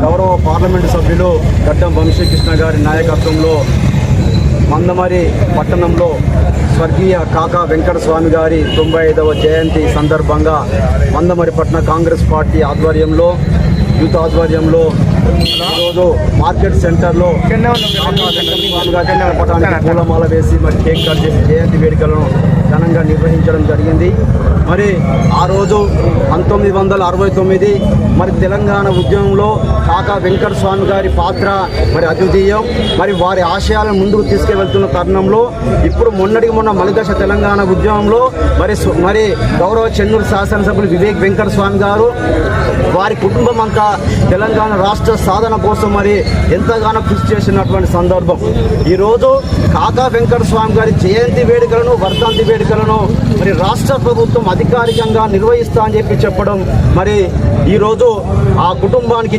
గౌరవ పార్లమెంటు సభ్యులు గడ్డం వంశీకృష్ణ గారి నాయకత్వంలో మందమరి పట్టణంలో స్వర్గీయ కాకా వెంకటస్వామి గారి 95వ జయంతి సందర్భంగా మందమరి పట్టణ కాంగ్రెస్ పార్టీ ఆధ్వర్యంలో యూత్ ఆధ్వర్యంలో ఈరోజు మార్కెట్ సెంటర్లో పటానికి పూలమాల వేసి మరి కేక్ కట్ చేసి జయంతి వేడుకలను ఘనంగా నిర్వహించడం జరిగింది. మరి ఆ రోజు 1969 మరి తెలంగాణ ఉద్యమంలో కాకా వెంకటస్వామి గారి పాత్ర మరి అద్వితీయం. మరి వారి ఆశయాలను ముందుకు తీసుకువెళ్తున్న తరుణంలో ఇప్పుడు మొన్నటికి మొన్న మలిదశ తెలంగాణ ఉద్యమంలో మరి గౌరవ చెన్నూరు శాసనసభ్యులు వివేక్ వెంకటస్వామి గారు వారి కుటుంబం అంతా తెలంగాణ రాష్ట్ర సాధన కోసం మరి ఎంతగానో కృషి చేసినటువంటి సందర్భం. ఈరోజు కాకా వెంకటస్వామి గారి జయంతి వేడుకలను వర్ధంతి వేడుకలను మరి రాష్ట్ర ప్రభుత్వం అధికారికంగా నిర్వహిస్తా అని చెప్పి చెప్పడం మరి ఈరోజు ఆ కుటుంబానికి